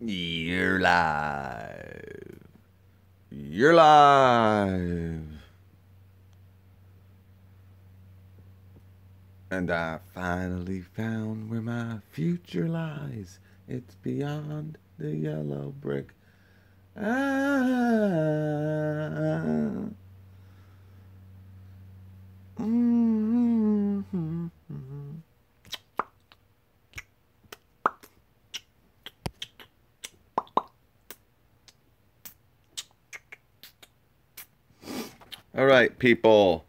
You're live. You're live. And I finally found where my future lies. It's beyond the yellow brick. Ah. Mm-hmm. All right, people.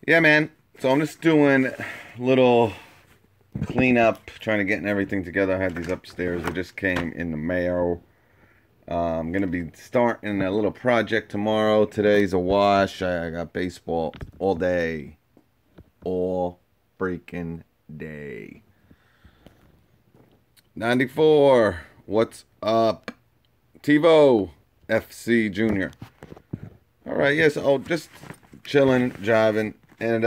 Yeah, man. So I'm just doing a little cleanup, trying to get everything together. I had these upstairs. They just came in the mail. I'm going to be starting a little project tomorrow. Today's a wash. I got baseball all day. All freaking day. 94. What's up? TiVo FC Jr. All right, yes, yeah, so just chilling, driving, and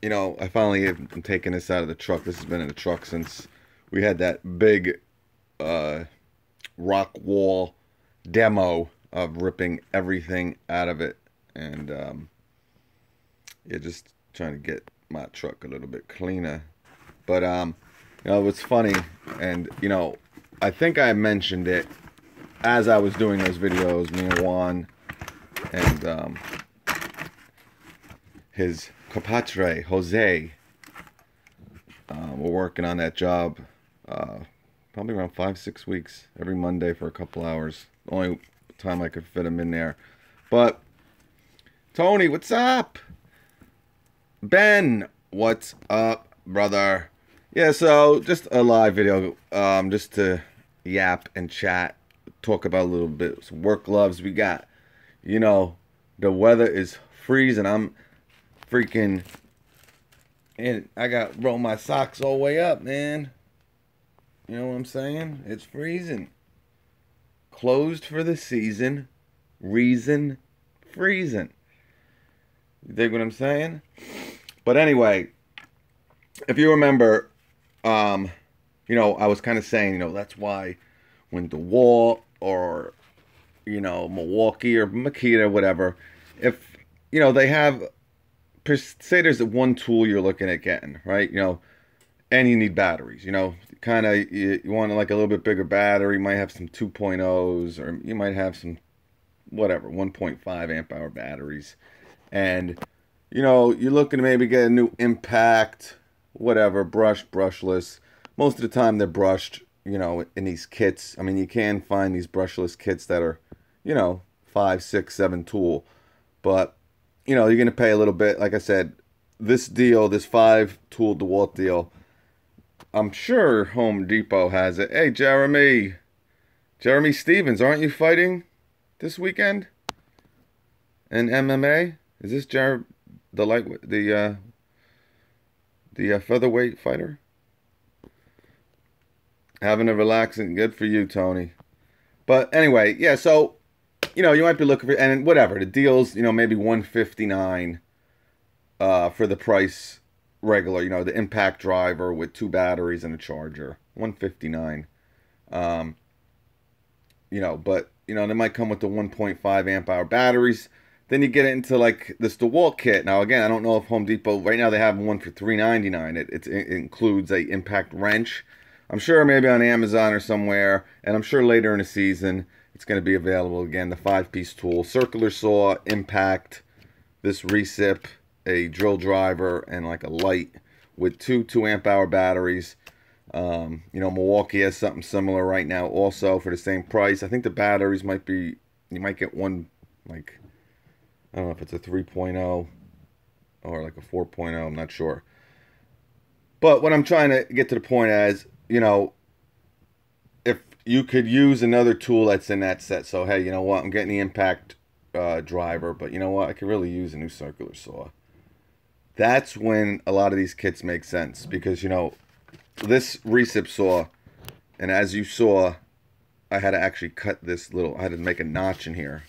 you know, I finally am taking this out of the truck. This has been in the truck since we had that big rock wall demo of ripping everything out of it, and yeah, just trying to get my truck a little bit cleaner. But you know, it's funny, and you know, I think I mentioned it as I was doing those videos. Me and Juan and his compadre Jose, we're working on that job probably around 5-6 weeks, every Monday for a couple hours. The only time I could fit him in there. But Tony, what's up? Ben, what's up, brother? Yeah, so just a live video, just to yap and chat, talk about a little bit some work gloves we got. You know, the weather is freezing. I'm freaking, and I got roll my socks all the way up, man. You know what I'm saying? It's freezing. Closed for the season. Reason freezing. You dig what I'm saying? But anyway, if you remember, you know, I was kind of saying, you know, that's why when DeWalt or, you know, Milwaukee or Makita, whatever, if, you know, they have, say there's one tool you're looking at getting, right? You know, and you need batteries, you know, kind of, you want like a little bit bigger battery, you might have some 2.0s, or you might have some, whatever, 1.5 amp hour batteries. And, you know, you're looking to maybe get a new impact, whatever, brushless. Most of the time they're brushed, you know, in these kits. I mean, you can find these brushless kits that are, you know, 5, 6, 7 tool. But, you know, you're going to pay a little bit. Like I said, this deal, this 5 tool DeWalt deal, I'm sure Home Depot has it. Hey, Jeremy Stevens, aren't you fighting this weekend in MMA? Is this the lightweight, the featherweight fighter? Having a relaxing, good for you, Tony. But anyway, yeah, so, you know, you might be looking for, and whatever, the deal's, you know, maybe $159 for the price regular, you know, the impact driver with 2 batteries and a charger. $159. You know, but, you know, they might come with the 1.5 amp hour batteries. Then you get into like this DeWalt kit. Now, again, I don't know if Home Depot, right now they have one for $3.99. It includes a impact wrench. I'm sure maybe on Amazon or somewhere, and I'm sure later in the season it's going to be available again. The 5-piece tool, circular saw, impact, this recip, a drill driver, and like a light with 2 amp hour batteries. You know, Milwaukee has something similar right now also for the same price. I think the batteries might be, you might get one, like, I don't know if it's a 3.0 or like a 4.0, I'm not sure. But what I'm trying to get to the point is, you know, if you could use another tool that's in that set. So, hey, you know what? I'm getting the impact driver, but you know what? I could really use a new circular saw. That's when a lot of these kits make sense. Because, you know, this recip saw, and as you saw, I had to actually cut this little, I had to make a notch in here.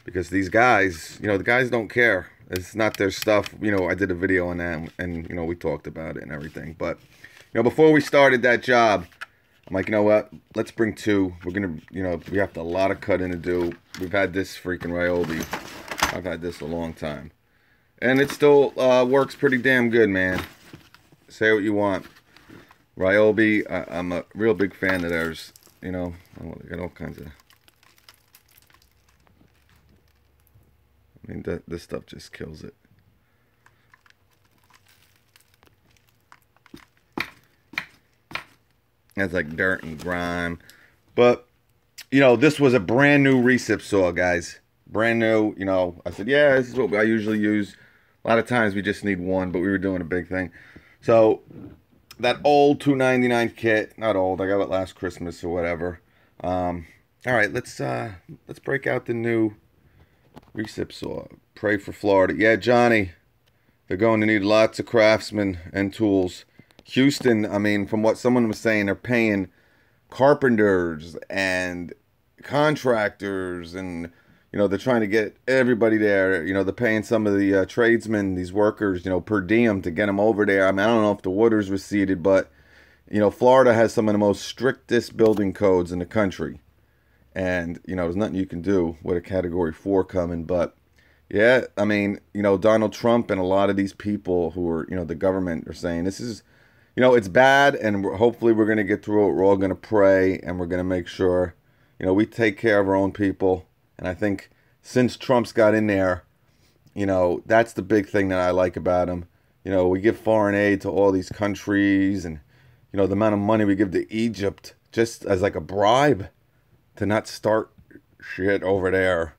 Because these guys, you know, the guys don't care. It's not their stuff. You know, I did a video on that, and you know, we talked about it and everything. But, You know, before we started that job, I'm like, you know what? Let's bring two. We're gonna, you know, we have a lot of cutting to do. We've had this freaking Ryobi. I've had this a long time, and it still works pretty damn good, man. Say what you want. Ryobi, I'm a real big fan of theirs. You know, they got all kinds of. I mean, this stuff just kills it. It's like dirt and grime. But, you know, this was a brand new recip saw, guys. Brand new, you know. I said, yeah, this is what I usually use. A lot of times we just need one, but we were doing a big thing. So, that old $2.99 kit, not old, I got it last Christmas or whatever. All right, let's break out the new recip saw. Pray for Florida. Yeah, Johnny, they're going to need lots of craftsmen and tools. Houston, I mean, from what someone was saying, they're paying carpenters and contractors, and, you know, they're trying to get everybody there. You know, they're paying some of the tradesmen, these workers, you know, per diem to get them over there. I mean, I don't know if the water's receded, but, you know, Florida has some of the most strictest building codes in the country. And, you know, there's nothing you can do with a Category 4 coming, but, yeah, I mean, you know, Donald Trump and a lot of these people who are, you know, the government are saying this is, you know, it's bad, and hopefully we're going to get through it. We're all going to pray, and we're going to make sure, you know, we take care of our own people. And I think since Trump's got in there, you know, that's the big thing that I like about him. You know, we give foreign aid to all these countries, and, you know, the amount of money we give to Egypt just as like a bribe to not start shit over there.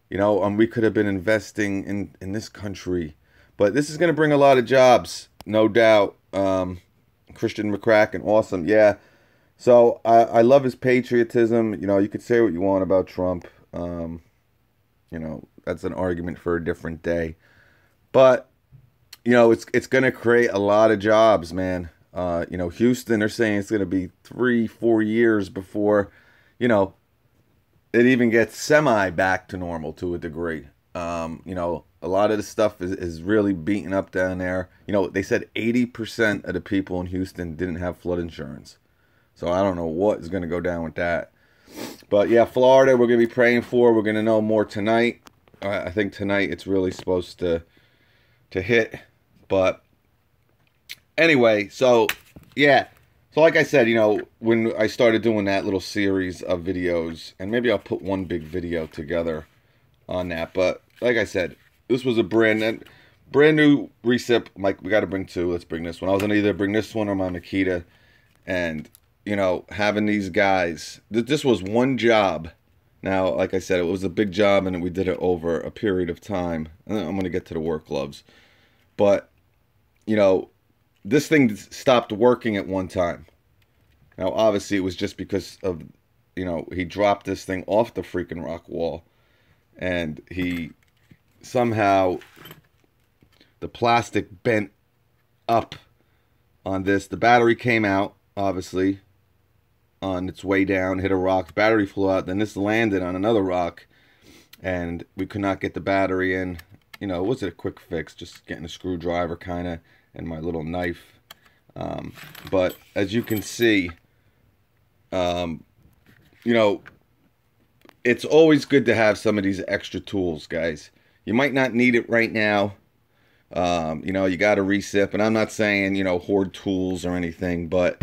You know, we could have been investing in this country. But this is going to bring a lot of jobs, no doubt. Christian McCracken, awesome. Yeah. So I love his patriotism. You know, you could say what you want about Trump. You know, that's an argument for a different day. But, you know, it's going to create a lot of jobs, man. You know, Houston, they're saying it's going to be 3-4 years before, you know, it even gets semi back to normal to a degree. You know, a lot of the stuff is really beaten up down there. You know, they said 80% of the people in Houston didn't have flood insurance. So I don't know what is going to go down with that. But yeah, Florida, we're going to be praying for. We're going to know more tonight. I think tonight it's really supposed to hit. But anyway, so yeah. So like I said, you know, when I started doing that little series of videos, and maybe I'll put one big video together on that. But like I said, this was a brand new recip. Like, we got to bring two. Let's bring this one. I was going to either bring this one or my Makita. And, you know, having these guys, this was one job. Now, like I said, it was a big job, and we did it over a period of time. And I'm going to get to the work gloves. But, you know, this thing stopped working at one time. Now, obviously, it was just because of, you know, he dropped this thing off the freaking rock wall. And he somehow, the plastic bent up on this. The battery came out, obviously, on its way down, hit a rock. The battery flew out. Then this landed on another rock, and we could not get the battery in. You know, it wasn't a quick fix, just getting a screwdriver kind of and my little knife. But as you can see, you know, it's always good to have some of these extra tools, guys. You might not need it right now. You know, you got a recip, and I'm not saying, you know, hoard tools or anything, but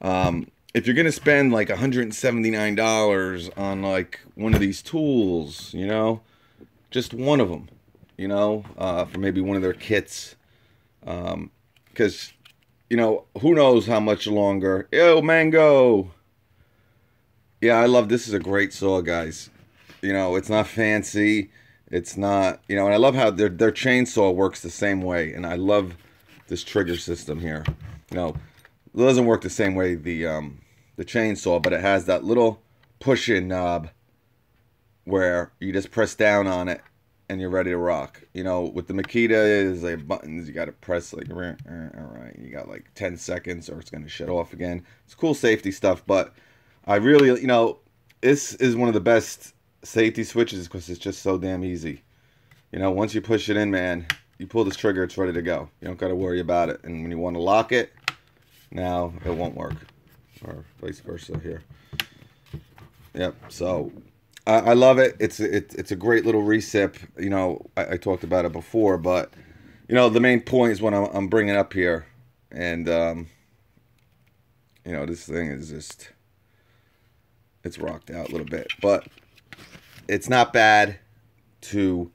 if you're going to spend like $179 on like one of these tools, you know, just one of them, you know, for maybe one of their kits, because, you know, who knows how much longer. Yo, Mango. Yeah, I love this. Is a great saw, guys. You know, it's not fancy. It's not, you know, and I love how their chainsaw works the same way. And I love this trigger system here. You know, it doesn't work the same way the chainsaw, but it has that little push-in knob where you just press down on it and you're ready to rock. You know, with the Makita, is like buttons. You got to press like, all right, you got like 10 seconds or it's going to shut off again. It's cool safety stuff, but I really, you know, this is one of the best safety switches because it's just so damn easy. You know, once you push it in, man, you pull this trigger, it's ready to go. You don't got to worry about it. And when you want to lock it, now it won't work, or vice versa here. Yep. So I love it. It's a great little recip. You know, I talked about it before, but you know, the main point is what I'm bringing up here, and you know, this thing is just, it's rocked out a little bit, but it's not bad to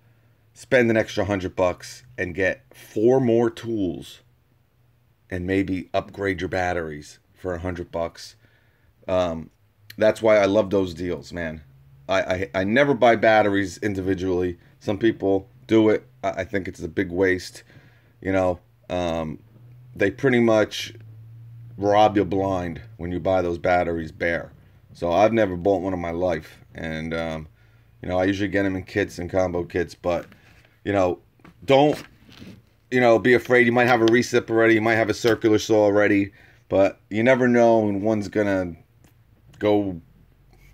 spend an extra $100 and get 4 more tools and maybe upgrade your batteries for $100. That's why I love those deals, man. I never buy batteries individually. Some people do it. I think it's a big waste. You know, they pretty much rob you blind when you buy those batteries bare. So I've never bought one in my life, and you know, I usually get them in kits and combo kits, but you know, don't, you know, be afraid. You might have a recip already, you might have a circular saw already, but you never know when one's gonna go,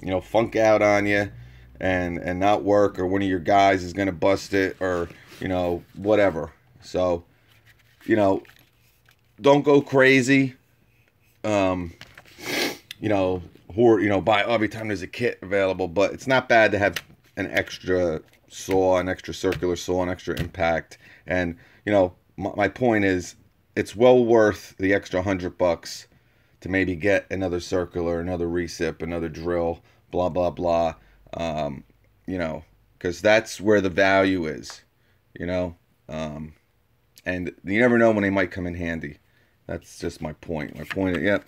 you know, funk out on you and not work, or one of your guys is gonna bust it, or you know, whatever. So, you know, don't go crazy. You know, buy every time there's a kit available, but it's not bad to have an extra saw, an extra circular saw, an extra impact. And you know, my point is, it's well worth the extra $100 to maybe get another circular, another recip, another drill, blah blah blah. You know, because that's where the value is. You know, and you never know when they might come in handy. That's just my point. My point is, yep,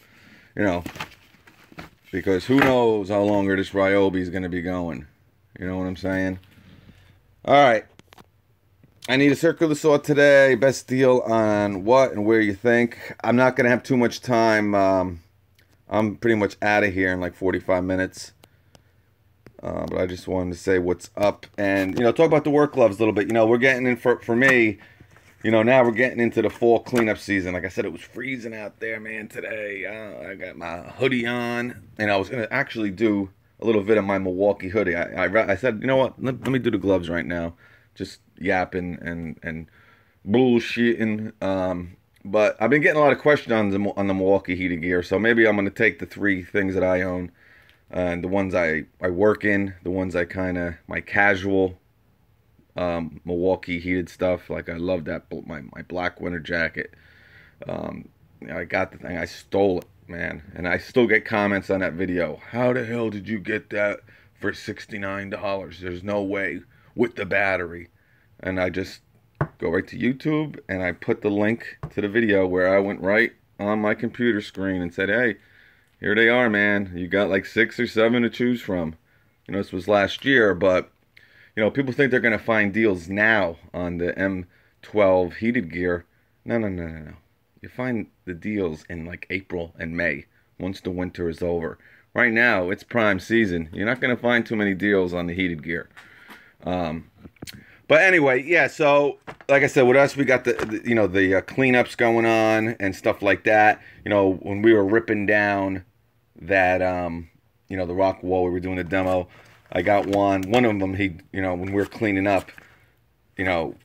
you know, because who knows how longer this Ryobi is going to be going. You know what I'm saying? All right. I need a circular saw today. Best deal on what and where you think. I'm not going to have too much time. I'm pretty much out of here in like 45 minutes. But I just wanted to say what's up. And, you know, talk about the work gloves a little bit. You know, we're getting in, for me, you know, now we're getting into the fall cleanup season. Like I said, it was freezing out there, man, today. I got my hoodie on, and I was going to actually do a little bit of my Milwaukee hoodie. I said, you know what, let me do the gloves right now. Just yapping and bullshitting. But I've been getting a lot of questions on the Milwaukee heated gear, so maybe I'm going to take the 3 things that I own, and the ones I work in, the ones I kind of, my casual Milwaukee heated stuff. Like, I love that, my black winter jacket. I got the thing, I stole it, man, and I still get comments on that video. How the hell did you get that for $69? There's no way, with the battery. And I just go right to YouTube and I put the link to the video where I went right on my computer screen and said, hey, here they are, man. You got like 6 or 7 to choose from. You know, this was last year, but you know, people think they're going to find deals now on the M12 heated gear. No. You find the deals in like April and May, once the winter is over. Right now, it's prime season. You're not going to find too many deals on the heated gear. But anyway, yeah, so like I said, with us, we got the you know, the cleanups going on and stuff like that. You know, when we were ripping down that, you know, the rock wall, we were doing the demo, I got one of them, he, you know, when we were cleaning up, you know,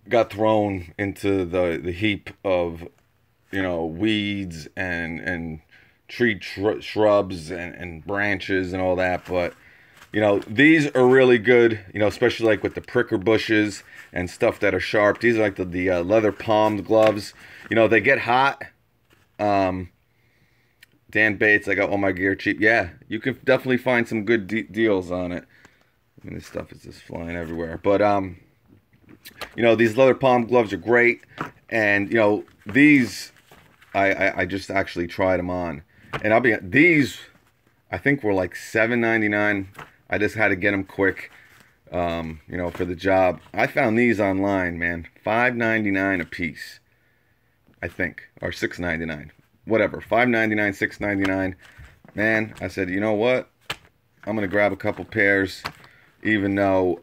got thrown into the heap of, you know, weeds and tree shrubs and branches and all that. But you know, these are really good, you know, especially like with the pricker bushes and stuff that are sharp. These are like the leather palmed gloves. You know, they get hot. Dan Bates, I got all my gear cheap. Yeah, you can definitely find some good deals on it. I mean, this stuff is just flying everywhere. But, you know, these leather palm gloves are great. And, you know, these, I just actually tried them on. And these, I think were like $7.99. I just had to get them quick, you know, for the job. I found these online, man. $5.99 a piece, I think, or $6.99, whatever. $5.99, $6.99. Man, I said, you know what? I'm gonna grab a couple pairs, even though,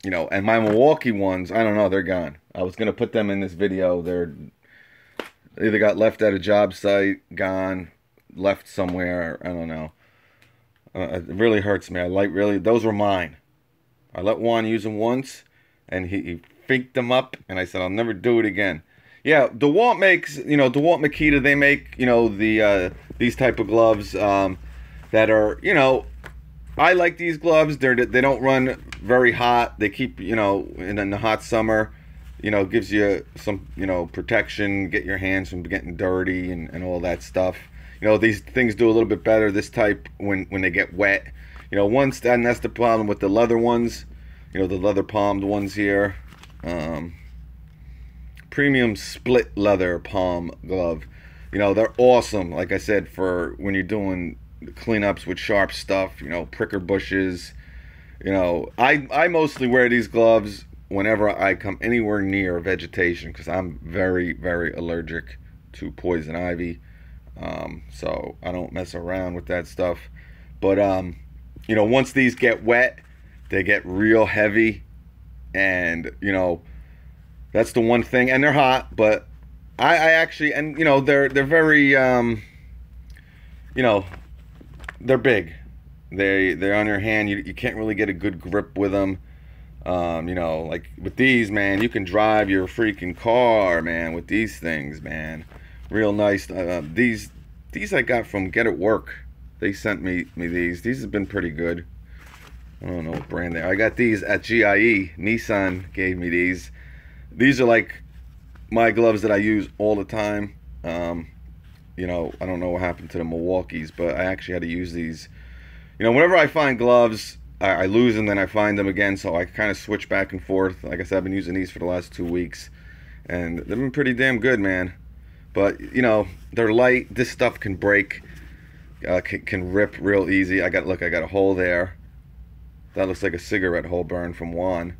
you know, and my Milwaukee ones, I don't know, they're gone. I was gonna put them in this video. They're either got left at a job site, gone, left somewhere. I don't know. It really hurts me. Those were mine. I let Juan use them once, and he freaked them up, and I said, I'll never do it again. Yeah, DeWalt makes, DeWalt Makita, they make, these type of gloves that are, I like these gloves. They don't run very hot. They keep, in the hot summer, gives you some, protection, get your hands from getting dirty and all that stuff. These things do a little bit better, this type, when they get wet. And that's the problem with the leather ones, the leather palmed ones here. Premium split leather palm glove. They're awesome, like I said, for when you're doing cleanups with sharp stuff, pricker bushes. I mostly wear these gloves whenever I come anywhere near vegetation because I'm very, very allergic to poison ivy. So I don't mess around with that stuff. But, once these get wet, they get real heavy. And, that's the one thing. And they're hot, but I actually, and, they're very, they're big. They're on your hand. You can't really get a good grip with them. Like with these, man, you can drive your freaking car, man, with these things, man. Real nice. These I got from Get It Work. They sent me these. These have been pretty good. I don't know what brand they are. I got these at GIE. Nissan gave me these. These are like my gloves that I use all the time. I don't know what happened to the Milwaukee's, but I actually had to use these. Whenever I find gloves, I lose them, then I find them again, so I kind of switch back and forth. Like I said, I've been using these for the last 2 weeks, and they've been pretty damn good, man. But, they're light. This stuff can break, can rip real easy. I got a hole there. That looks like a cigarette hole burn from Juan.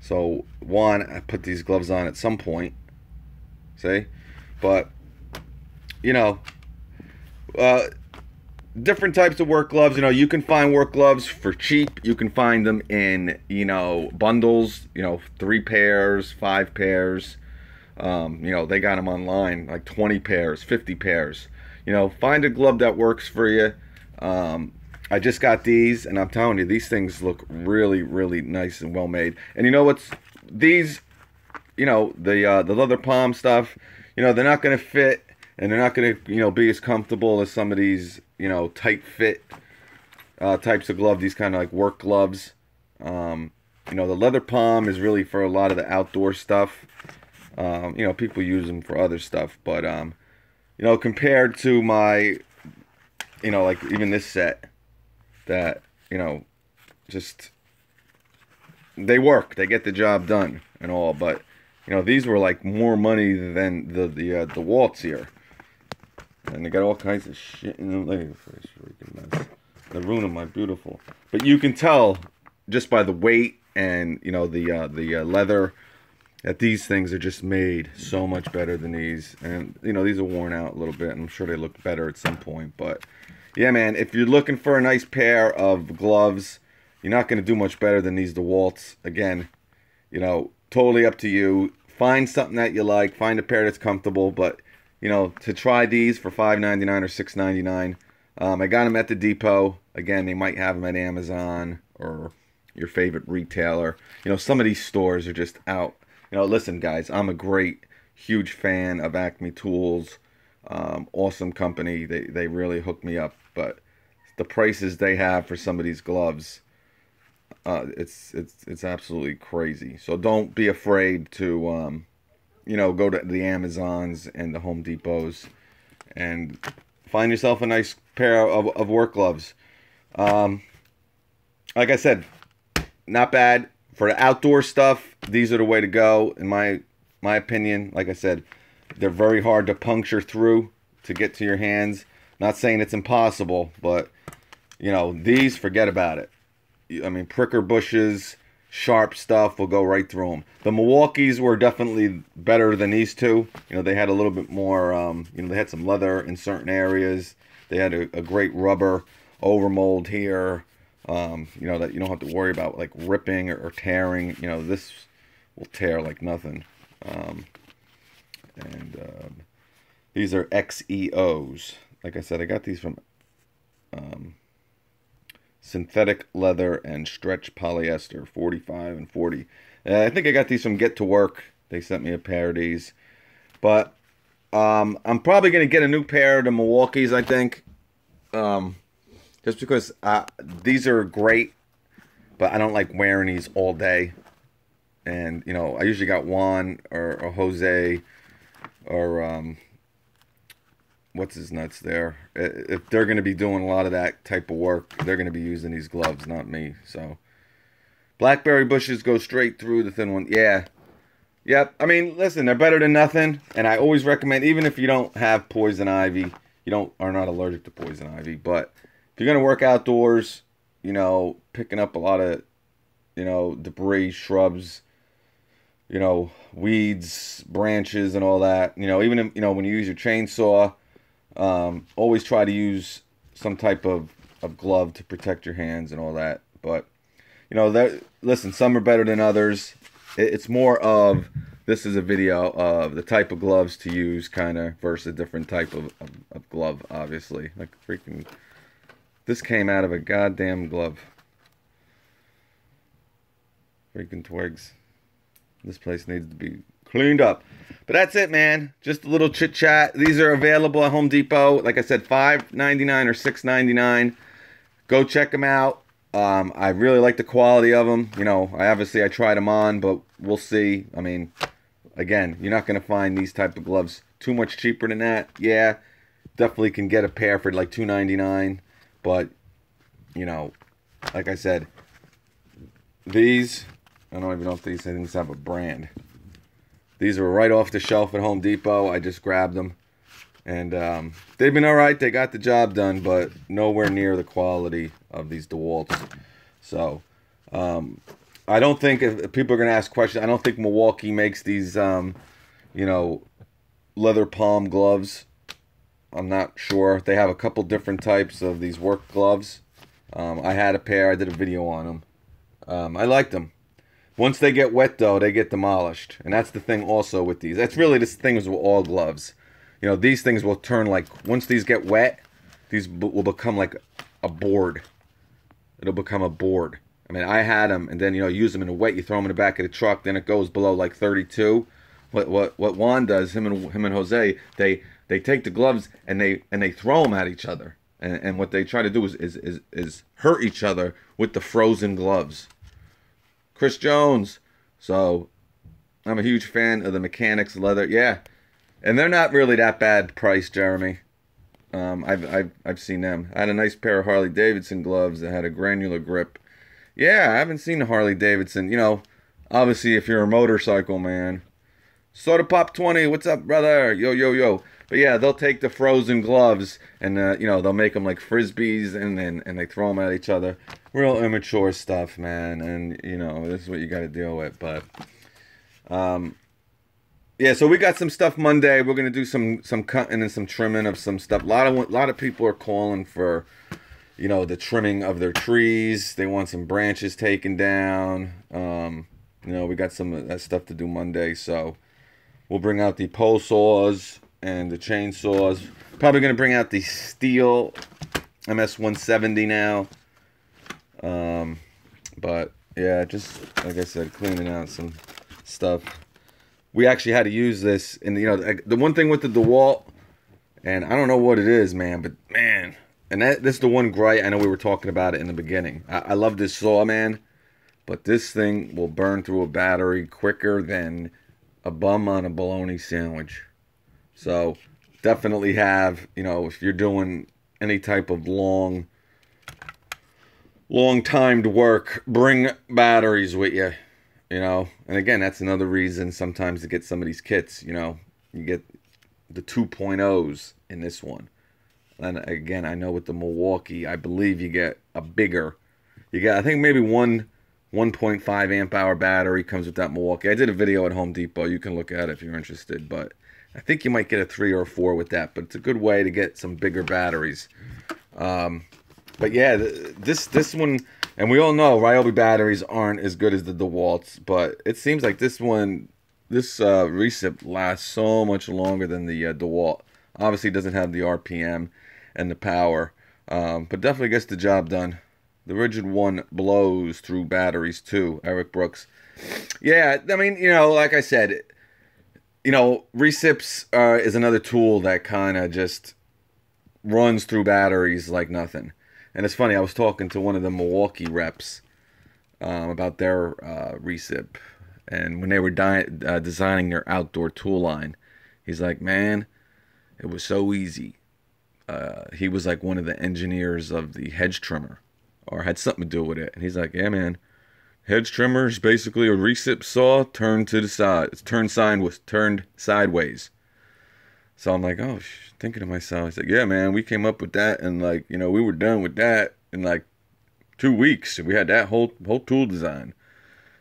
So, Juan, I put these gloves on at some point. See? But, different types of work gloves. You can find work gloves for cheap. You can find them in, bundles, 3 pairs, 5 pairs. They got them online, like 20 pairs, 50 pairs. Find a glove that works for you. I just got these, and I'm telling you, these things look really, really nice and well made. And what's these, the leather palm stuff, they're not going to fit, and they're not going to, be as comfortable as some of these, tight fit types of gloves, these kind of like work gloves. The leather palm is really for a lot of the outdoor stuff. People use them for other stuff, but, compared to my, like even this set, that, just, they work, they get the job done and all, but, these were like more money than the DeWalt's here. And they got all kinds of shit in them. Look at this freaking mess. They're ruining my beautiful. But you can tell just by the weight and, the leather that these things are just made so much better than these. And, these are worn out a little bit. And I'm sure they look better at some point. But, yeah, man, if you're looking for a nice pair of gloves, you're not going to do much better than these DeWalt's. Again, totally up to you. Find something that you like. Find a pair that's comfortable. But, to try these for $5.99 or $6.99, I got them at the depot. Again, they might have them at Amazon or your favorite retailer. Some of these stores are just out. Listen, guys, I'm a great, huge fan of Acme Tools. Awesome company. They really hooked me up. But the prices they have for some of these gloves, it's absolutely crazy. So don't be afraid to go to the Amazons and the Home Depots and find yourself a nice pair of work gloves. Like I said, not bad. For the outdoor stuff, these are the way to go, in my opinion. Like I said, they're very hard to puncture through to get to your hands. Not saying it's impossible, but, these, forget about it. I mean, pricker bushes, sharp stuff will go right through them. The Milwaukee's were definitely better than these two. They had a little bit more, they had some leather in certain areas. They had a great rubber overmold here. That you don't have to worry about like ripping or tearing. This will tear like nothing. These are XEOs. Like I said, I got these from Synthetic Leather and Stretch Polyester, 45 and 40. I think I got these from Get to Work. They sent me a pair of these. But I'm probably gonna get a new pair of the Milwaukees, I think. Just because these are great, but I don't like wearing these all day. And you know, I usually got Juan or Jose or what's his nuts there. If they're gonna be doing a lot of that type of work, they're gonna be using these gloves, not me. So blackberry bushes go straight through the thin one. Yeah. Yep. I mean, listen, they're better than nothing, and I always recommend, even if you don't have poison ivy, are not allergic to poison ivy, but if you're gonna work outdoors, you know, picking up a lot of, you know, debris, shrubs, you know, weeds, branches, and all that. You know, even if, you know, when you use your chainsaw, always try to use some type of glove to protect your hands and all that. But you know, listen, some are better than others. It's more of, this is a video of the type of gloves to use, kind of, versus a different type of glove, obviously. Like, freaking, this came out of a goddamn glove. Freaking twigs. This place needs to be cleaned up. But that's it, man. Just a little chit chat. These are available at Home Depot. Like I said, $5.99 or $6.99. Go check them out. I really like the quality of them. You know, I tried them on, but we'll see. I mean, again, you're not going to find these type of gloves too much cheaper than that. Yeah, definitely can get a pair for like $2.99. But, you know, like I said, these, I don't even know if these things have a brand. These are right off the shelf at Home Depot. I just grabbed them. And they've been all right. They got the job done, but nowhere near the quality of these DeWalts. So, I don't think, if people are going to ask questions, I don't think Milwaukee makes these, you know, leather palm gloves. I'm not sure. They have a couple different types of these work gloves. I had a pair. I did a video on them. I liked them. Once they get wet, though, they get demolished. And that's the thing also with these. That's really this thing with all gloves. You know, these things will turn like, once these get wet, these will become like a board. It'll become a board. I mean, I had them, and then, you know, use them in the wet, you throw them in the back of the truck, then it goes below like 32. What Juan does, him and Jose, they take the gloves and they throw them at each other. And what they try to do is hurt each other with the frozen gloves. Chris Jones. So, I'm a huge fan of the Mechanics leather. Yeah. And they're not really that bad priced, Jeremy. I've seen them. I had a nice pair of Harley Davidson gloves that had a granular grip. Yeah, I haven't seen the Harley Davidson. You know, obviously if you're a motorcycle man. Soda Pop 20, what's up, brother? Yo, yo, yo. But yeah, they'll take the frozen gloves and you know, they'll make them like frisbees and they throw them at each other. Real immature stuff, man. And you know, this is what you got to deal with. But yeah, so we got some stuff Monday. We're gonna do some cutting and some trimming of some stuff. A lot of people are calling for, you know, the trimming of their trees. They want some branches taken down. You know, we got some of that stuff to do Monday. So we'll bring out the pole saws and the chainsaws. Probably gonna bring out the steel MS-170 now. But yeah, just like I said, cleaning out some stuff. We actually had to use this, and you know, the one thing with the DeWalt, and I don't know what it is, man, but man, and this is the one gripe. I know we were talking about it in the beginning. I love this saw, man, but this thing will burn through a battery quicker than a bum on a bologna sandwich. So definitely have, you know, if you're doing any type of long timed work, bring batteries with you. You know, and again, that's another reason sometimes to get some of these kits. You know, you get the 2.0s in this one. And again, I know with the Milwaukee, I believe you get a bigger. You get, I think maybe 1.5 amp hour battery comes with that Milwaukee. I did a video at Home Depot. You can look at it if you're interested. But I think you might get a 3 or a 4 with that. But it's a good way to get some bigger batteries. But yeah, this one, and we all know Ryobi batteries aren't as good as the DeWalt's, but it seems like this one, this recip lasts so much longer than the DeWalt. Obviously, it doesn't have the RPM and the power, but definitely gets the job done. The rigid one blows through batteries too. Eric Brooks. Yeah, I mean, you know, like I said, you know, recips is another tool that kind of just runs through batteries like nothing. And it's funny, I was talking to one of the Milwaukee reps about their recip, and when they were designing their outdoor tool line, he's like, man, it was so easy. He was like one of the engineers of the hedge trimmer, or had something to do with it. And he's like, yeah, man, hedge trimmer is basically a recip saw turned to the side. It's turned sideways. So I'm like, oh, thinking to myself, he's like, yeah, man, we came up with that, and like, you know, we were done with that in like 2 weeks. We had that whole tool design.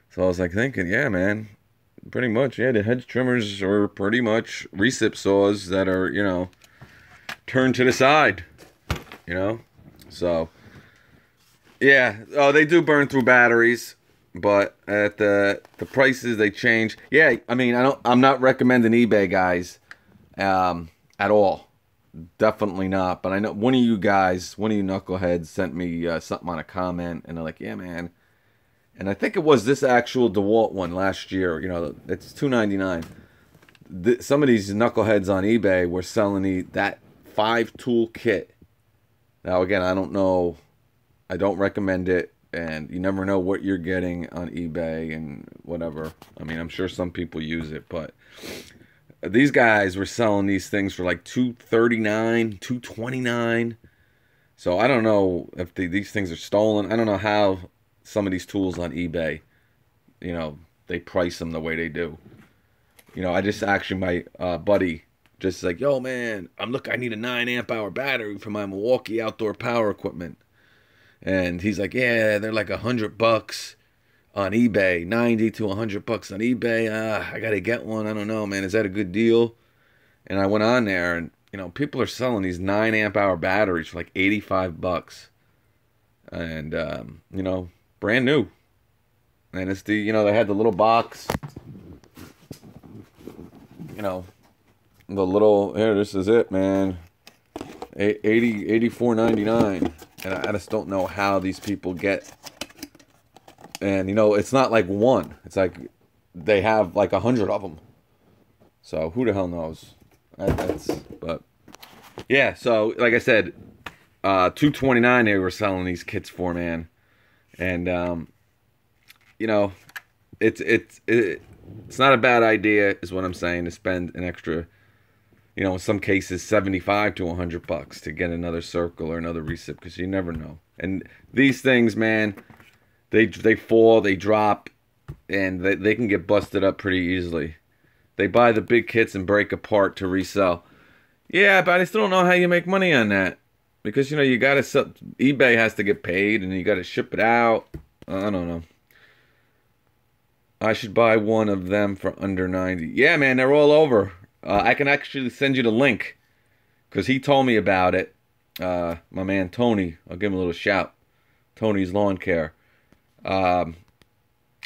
So I was like thinking, yeah, man, pretty much, yeah, the hedge trimmers are pretty much recip saws that are, you know, turned to the side, you know. So yeah, oh, they do burn through batteries, but at the prices they change. Yeah, I mean, I'm not recommending eBay, guys, at all. Definitely not. But I know one of you guys, one of you knuckleheads, sent me something on a comment, and they're like, "Yeah, man." And I think it was this actual DeWalt one last year. You know, it's $2.99. Some of these knuckleheads on eBay were selling that 5-tool kit. Now, again, I don't know. I don't recommend it, and you never know what you're getting on eBay and whatever. I mean, I'm sure some people use it, but these guys were selling these things for like $239, $229. So I don't know if these things are stolen. I don't know how some of these tools on eBay, you know, they price them the way they do. You know, I just actually, my buddy just like, yo, man, I need a 9 amp hour battery for my Milwaukee outdoor power equipment. And he's like, yeah, they're like $100 on eBay, 90 to $100 on eBay. I gotta get one. I don't know, man. Is that a good deal? And I went on there, and you know, people are selling these 9 amp hour batteries for like $85, and you know, brand new. And it's you know, they had the little box, you know, the little here. This is it, man. 84.99, and I just don't know how these people get. And you know, it's not like one. It's like they have like 100 of them. So who the hell knows? But yeah. So like I said, $229 they were selling these kits for, man. And you know, it's not a bad idea, is what I'm saying, to spend an extra, you know, in some cases, $75 to $100 to get another circle or another recip, because you never know. And these things, man, they fall, they drop, and they can get busted up pretty easily. They buy the big kits and break apart to resell. Yeah, but I still don't know how you make money on that, because you know, you gotta sell. eBay has to get paid, and you gotta ship it out. I don't know. I should buy one of them for under 90. Yeah, man, they're all over. I can actually send you the link, because he told me about it. My man Tony, I'll give him a little shout. Tony's Lawn Care. And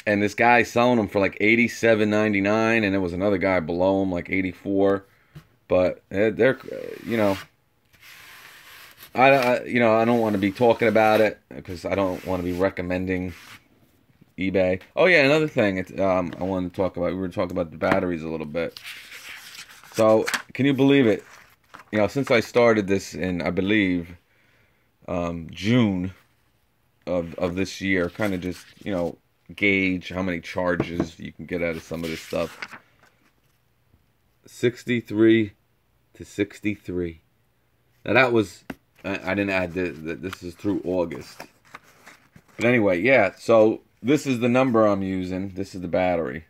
this guy's selling them for like $87.99, and there was another guy below him like $84. But they're, you know, I don't want to be talking about it, because I don't want to be recommending eBay. Oh yeah, another thing I wanted to talk about. We were talking about the batteries a little bit. So can you believe it? You know, since I started this in, I believe, June of this year, kind of just, you know, gauge how many charges you can get out of some of this stuff. 63 to 63. Now that was, I didn't add this. This is through August. But anyway, yeah. So this is the number I'm using. This is the battery.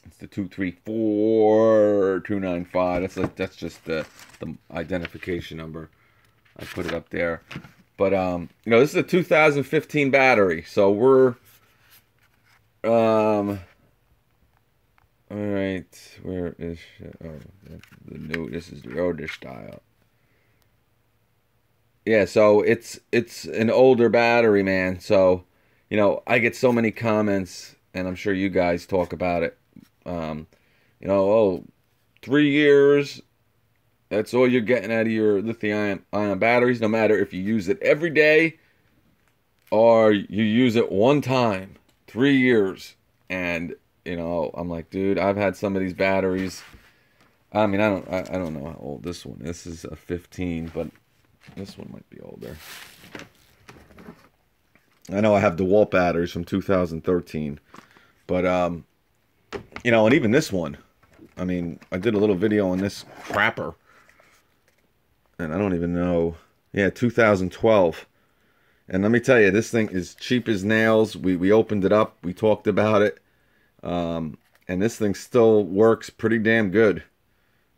It's the 234295. That's just the identification number. I put it up there. But you know, this is a 2015 battery, so we're all right. Where is the new? This is the older style. Yeah, so it's an older battery, man. So you know, I get so many comments, and I'm sure you guys talk about it. You know, oh, 3 years, that's all you're getting out of your lithium-ion batteries, no matter if you use it every day or you use it one time. 3 years. And, You know, I'm like, dude, I've had some of these batteries. I mean, I don't know how old this one. This is a 15, but this one might be older. I know I have DeWalt batteries from 2013, but you know, and even this one. I mean, I did a little video on this crapper, and I don't even know. Yeah, 2012. And let me tell you, this thing is cheap as nails. We opened it up. We talked about it. And this thing still works pretty damn good.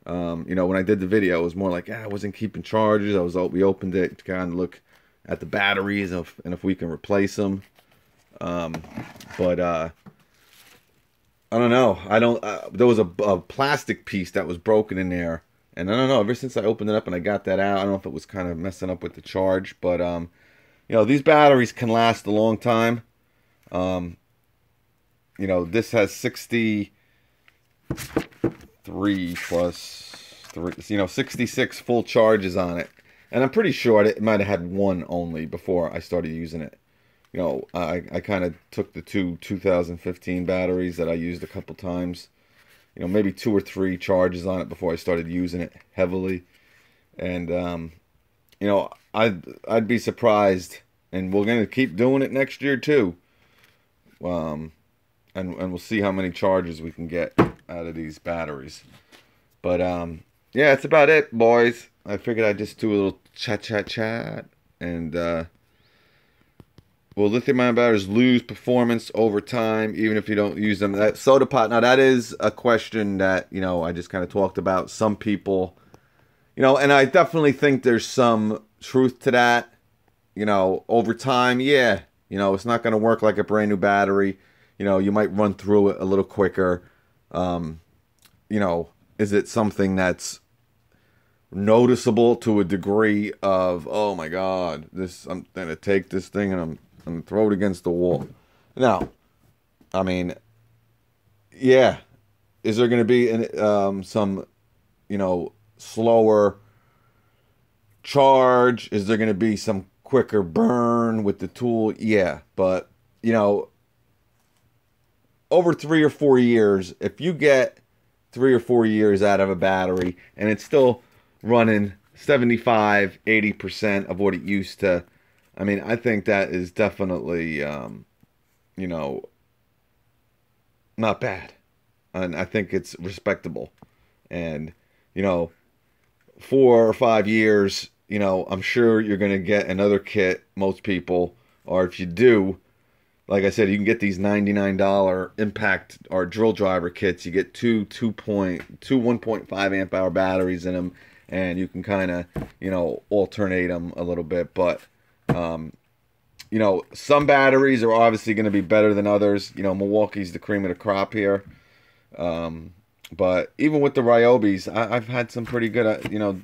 You know, when I did the video, it was more like, I wasn't keeping charges. We opened it to kind of look at the batteries and if we can replace them. But I don't know. There was a plastic piece that was broken in there. And I don't know, ever since I opened it up and I got that out, I don't know if it was kind of messing up with the charge. But, you know, these batteries can last a long time. You know, this has 63 plus 3, you know, 66 full charges on it. And I'm pretty sure it might have had one only before I started using it. You know, I kind of took the two 2015 batteries that I used a couple times. You know, maybe 2 or 3 charges on it before I started using it heavily. And, you know, I'd be surprised. And we're going to keep doing it next year, too. And we'll see how many charges we can get out of these batteries. But, yeah, that's about it, boys. I figured I'd just do a little chat. And, will lithium-ion batteries lose performance over time, even if you don't use them? That soda pot, now that is a question that, you know, I just kind of talked about. Some people, you know, and I definitely think there's some truth to that. You know, over time, yeah, you know, it's not going to work like a brand new battery. You know, you might run through it a little quicker. You know, is it something that's noticeable to a degree of, oh my God, I'm going to take this thing and I'm going to throw it against the wall? Now, I mean, yeah, is there going to be some, you know, slower charge? Is there going to be some quicker burn with the tool? Yeah, but, you know, over 3 or 4 years, if you get 3 or 4 years out of a battery and it's still running 75, 80% of what it used to, I mean, I think that is definitely, you know, not bad. And I think it's respectable. And, you know, 4 or 5 years, you know, I'm sure you're going to get another kit, most people, or if you do, like I said, you can get these $99 impact or drill driver kits. You get two 1.5 amp hour batteries in them, and you can kind of, you know, alternate them a little bit. But, you know, some batteries are obviously going to be better than others. You know, Milwaukee's the cream of the crop here. But even with the Ryobis, I've had some pretty good, you know,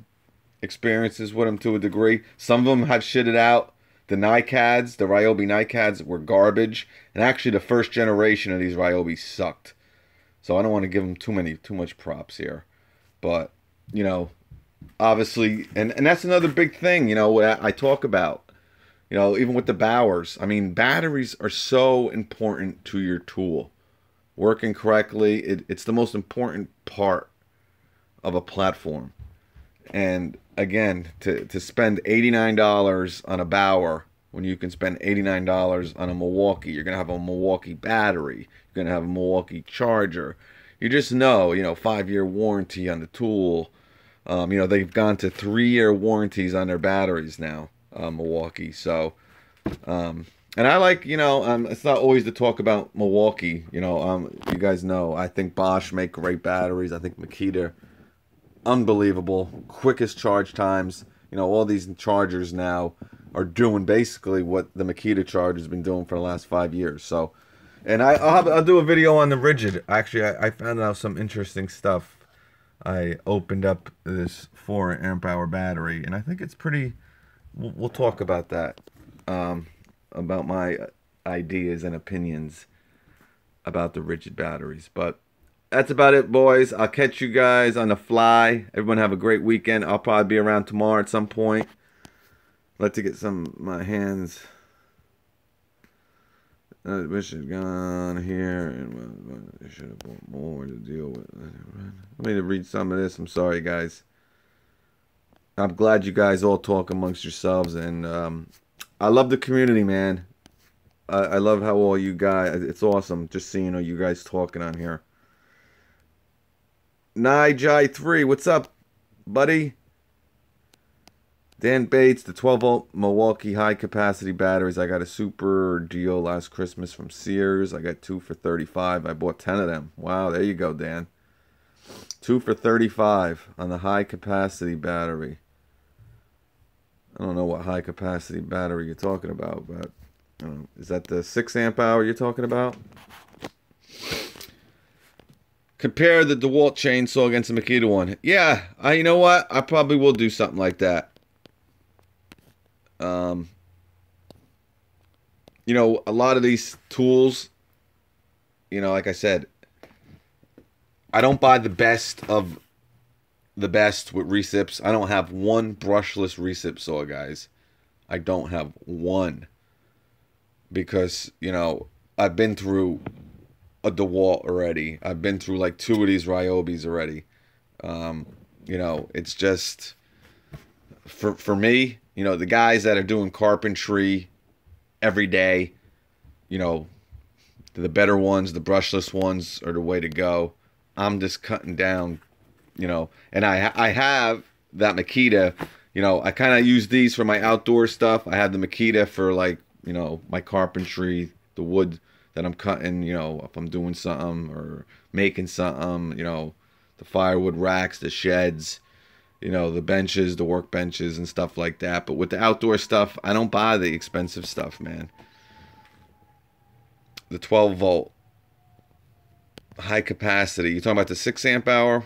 experiences with them to a degree. Some of them have shitted out. The NiCads, the Ryobi NiCads were garbage. And actually the first generation of these Ryobis sucked. So I don't want to give them too much props here. But, you know, obviously, and that's another big thing, you know, what I talk about. You know, even with the Bowers. I mean, batteries are so important to your tool. Working correctly, it's the most important part of a platform. And again, to spend $89 on a Bauer when you can spend $89 on a Milwaukee, you're going to have a Milwaukee battery, you're going to have a Milwaukee charger. You just know, you know, 5-year warranty on the tool. You know, they've gone to 3-year warranties on their batteries now, Milwaukee. So, and I like, you know, it's not always to talk about Milwaukee. You know, you guys know, I think Bosch make great batteries. I think Makita, unbelievable, quickest charge times. You know, all these chargers now are doing basically what the Makita charger's been doing for the last 5 years. So, and I'll do a video on the Rigid. Actually, I found out some interesting stuff. I opened up this 4 amp hour battery, and I think it's pretty. We'll talk about that. About my ideas and opinions about the Rigid batteries. But that's about it, boys. I'll catch you guys on the fly. Everyone have a great weekend. I'll probably be around tomorrow at some point. I'd like to get some of my hands Wish had gone here and they should have bought more to deal with. Let me read some of this. I'm sorry, guys. I'm glad you guys all talk amongst yourselves, and I love the community, man. I love how all you guys. It's awesome just seeing all you guys talking on here. Nijai3, what's up, buddy? Dan Bates, the 12-volt Milwaukee high-capacity batteries. I got a super deal last Christmas from Sears. I got 2 for $35. I bought 10 of them. Wow, there you go, Dan. 2 for $35 on the high-capacity battery. I don't know what high-capacity battery you're talking about, but is that the 6 amp hour you're talking about? Compare the DeWalt chainsaw against the Makita one. Yeah, you know what? I probably will do something like that. You know, a lot of these tools, you know, like I said, I don't buy the best of the best with recips. I don't have one brushless recip saw, guys. I don't have one. Because, you know, I've been through a DeWalt already. I've been through like 2 of these Ryobis already. You know, it's just, for me, you know, the guys that are doing carpentry every day, you know, the better ones, the brushless ones are the way to go. I'm just cutting down, you know, and I have that Makita, you know, I kind of use these for my outdoor stuff. I have the Makita for, like, you know, my carpentry, the wood that I'm cutting, you know, if I'm doing something or making something, you know, the firewood racks, the sheds, you know, the benches, the work benches and stuff like that. But with the outdoor stuff, I don't buy the expensive stuff, man. The 12 volt high capacity. You talking about the 6 amp hour?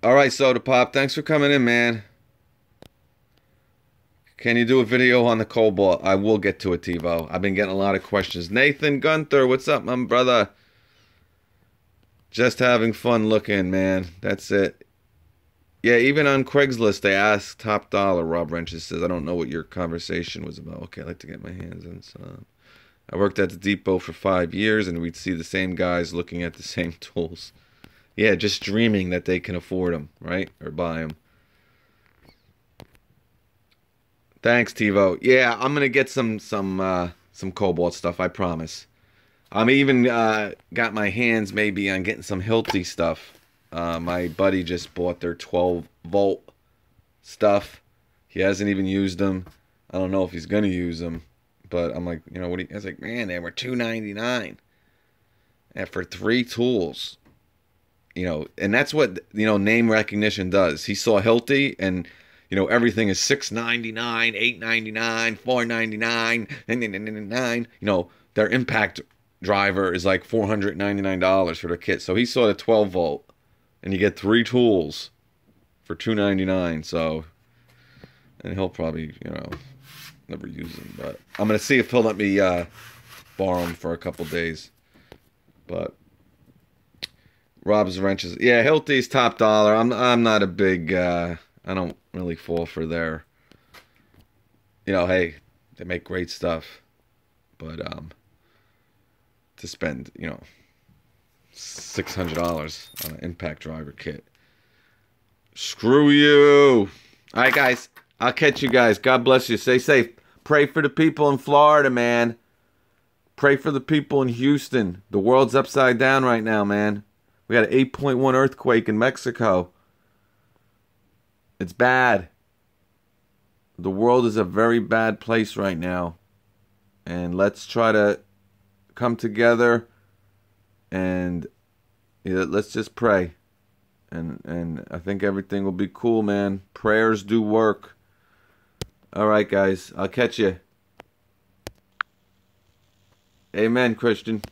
All right, Soda Pop, thanks for coming in, man. Can you do a video on the Cobalt? I will get to it, TiVo. I've been getting a lot of questions. Nathan Gunther, what's up, my brother? Just having fun looking, man. That's it. Yeah, even on Craigslist, they ask top dollar. Rob Wrenches says, I don't know what your conversation was about. Okay, I'd like to get my hands on some. I worked at the depot for 5 years, and we'd see the same guys looking at the same tools. Yeah, just dreaming that they can afford them, right? Or buy them. Thanks, TiVo. Yeah, I'm gonna get some Cobalt stuff. I promise. I'm even got my hands maybe on getting some Hilti stuff. My buddy just bought their 12 volt stuff. He hasn't even used them. I don't know if he's gonna use them, but I'm like, you know, I was like, man, they were $2.99, and for 3 tools, you know, and that's what, you know, name recognition does. He saw Hilti, and you know, everything is $6.99, $8.99, $4.99, $9.99. You know, their impact driver is like $499 for the kit. So he saw the 12 volt, and you get 3 tools for $2.99. So, and he'll probably, you know, never use them. But I'm gonna see if he'll let me borrow them for a couple days. But Rob's Wrenches, yeah, Hilti's top dollar. I'm not a big. I don't really fall for their. You know, hey, they make great stuff, but to spend, you know, $600 on an impact driver kit. Screw you. All right, guys. I'll catch you guys. God bless you. Stay safe. Pray for the people in Florida, man. Pray for the people in Houston. The world's upside down right now, man. We got an 8.1 earthquake in Mexico. It's bad. The world is a very bad place right now. And let's try to come together and, you know, let's just pray. And I think everything will be cool, man. Prayers do work. All right, guys. I'll catch you. Amen, Christian.